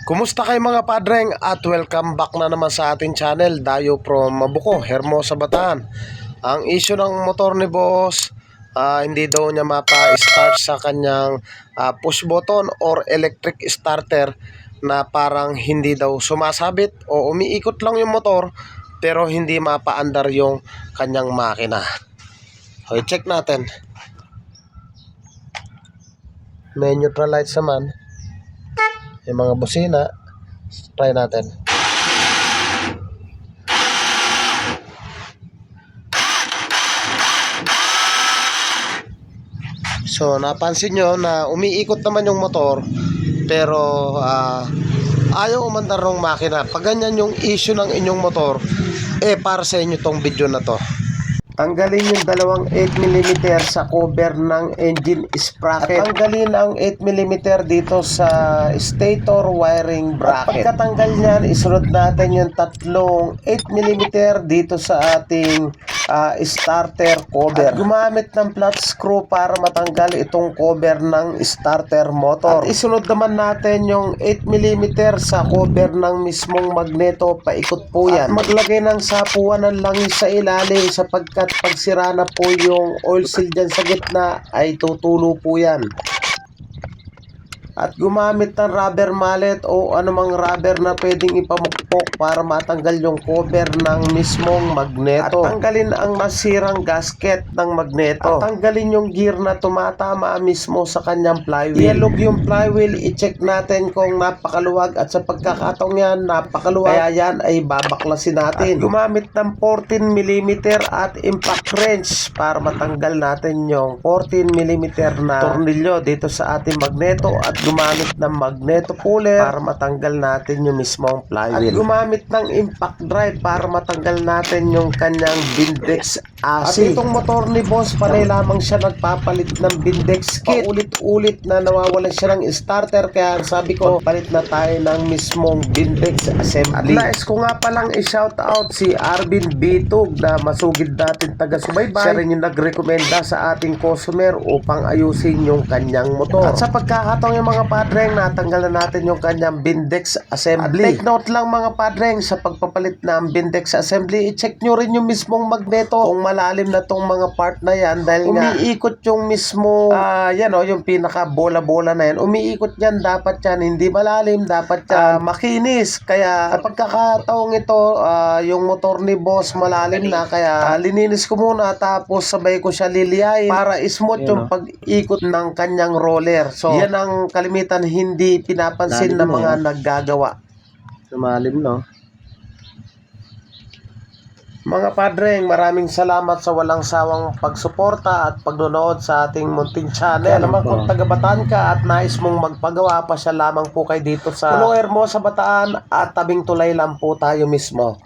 Kumusta kayo mga padreng at welcome back na naman sa ating channel, Dayo from Mabuco, Hermosa, Bataan. Ang issue ng motor ni boss, hindi daw niya mapa-start sa kanyang push button or electric starter na parang hindi daw sumasabit o umiikot lang yung motor pero hindi mapa-andar yung kanyang makina. Okay, check natin. May neutral lights naman. Yung mga busina, try natin. So napansin nyo na umiikot naman yung motor pero ayaw umandar ng makina. Pag ganyan yung issue ng inyong motor, para sa inyo tong video na to. Tanggalin yung dalawang 8mm sa cover ng engine sprocket. At tanggalin ang 8mm dito sa stator wiring bracket. At pagkatanggal nyan, isunod natin yung tatlong 8mm dito sa ating starter cover. At gumamit ng flat screw para matanggal itong cover ng starter motor. At isunod naman natin yung 8mm sa cover ng mismong magneto. Paikot po yan. At maglagay ng sapuan ng langis sa ilalim sapagkat pagsira na po yung oil seal dyan sa gitna ay tutulo po yan. At gumamit ng rubber mallet o anumang rubber na pwedeng ipamukpok para matanggal yung cover ng mismong magneto. At tanggalin ang nasirang gasket ng magneto. At tanggalin yung gear na tumatama mismo sa kanyang flywheel. I-log yung flywheel, i-check natin kung napakaluwag at sa pagkakataong yan, napakaluwag. Kaya yan ay babaklasin natin. At gumamit ng 14mm at impact wrench para matanggal natin yung 14mm na tornilyo dito sa ating magneto at gumamit ng magneto puller para matanggal natin yung mismong flywheel. At gumamit ng impact drive para matanggal natin yung kanyang Bindex AC. At itong motor ni boss, panay lamang siya nagpapalit ng Bindex kit. Paulit-ulit na nawawalan siya ng starter kaya sabi ko, palit na tayo ng mismong Bindex assembly. At nais ko nga palang i-shout out si Arvin Bitug na masugid natin taga-subaybay. Siya rin yung nagrekomenda sa ating customer upang ayusin yung kanyang motor. At sa pagkakataong yung mga padreng, natanggal na natin yung kanyang Bindex assembly. At take note lang mga padreng, sa pagpapalit ng Bindex assembly, i-check nyo rin yung mismong magneto kung malalim na tong mga part na yan dahil umiikot yung mismo yan o, yung pinaka bola-bola na yan, umiikot yan, dapat yan hindi malalim, dapat yan makinis. Kaya sa pagkakataong ito, yung motor ni boss malalim na, kaya lininis ko muna tapos sabay ko siya liliyain para smooth yung pag-ikot ng kanyang roller. So yan ang kalimitan hindi pinapansin ng mga naggagawa. Lumalim, no? Mga padreng, maraming salamat sa walang sawang pagsuporta at pagnonood sa ating munting channel. Kaya naman kung taga-Bataan ka at nais mong magpagawa, pa siya lamang po kayo dito sa Pulo Hermosa, Bataan at tabing tulay lang po tayo mismo.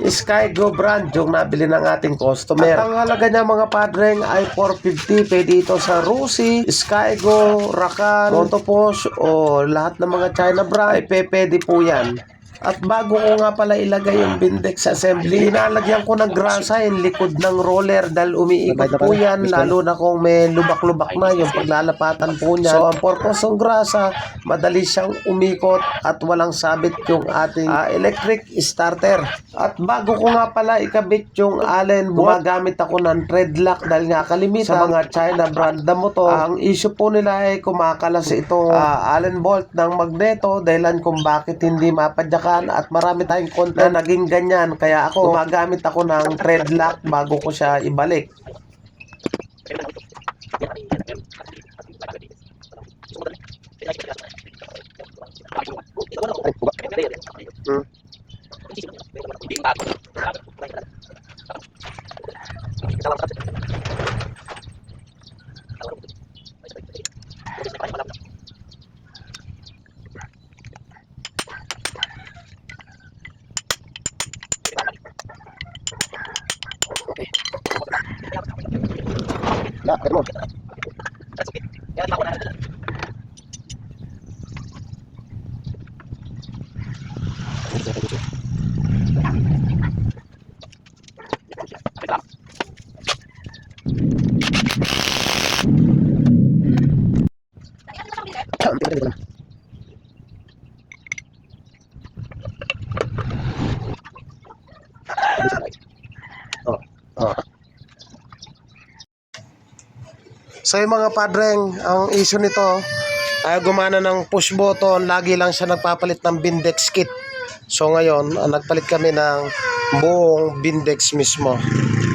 Skygo brand yung nabili ng ating customer. At ang halaga niya mga padreng ay 450. Pwede ito sa Rusi, Skygo, Rakan, Motoposh o lahat ng mga China brand ay pwede po yan. At bago ko nga pala ilagay yung Bindex assembly, inalagyan ko ng grasa yung likod ng roller dahil umiikot po yan, lalo na kung may lubak-lubak na yung paglalapatan po niyan. So ang purpose ng grasa, madali siyang umikot at walang sabit yung ating electric starter. At bago ko nga pala ikabit yung Allen bolt, gumagamit ako ng thread lock dahil nga kalimitan sa mga China brand na motor, ang issue po nila ay kumakalas itong Allen bolt ng magneto dahilan kung bakit hindi mapadyakan. At marami tayong content na naging ganyan, kaya ako gumagamit ako ng thread lock bago ko siya ibalik. Oh, oh. So yung mga padreng, ang issue nito ay gumana ng push button, lagi lang siya nagpapalit ng Bindex kit. So ngayon, nagpalit kami ng buong Bindex mismo.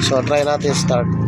So try natin start.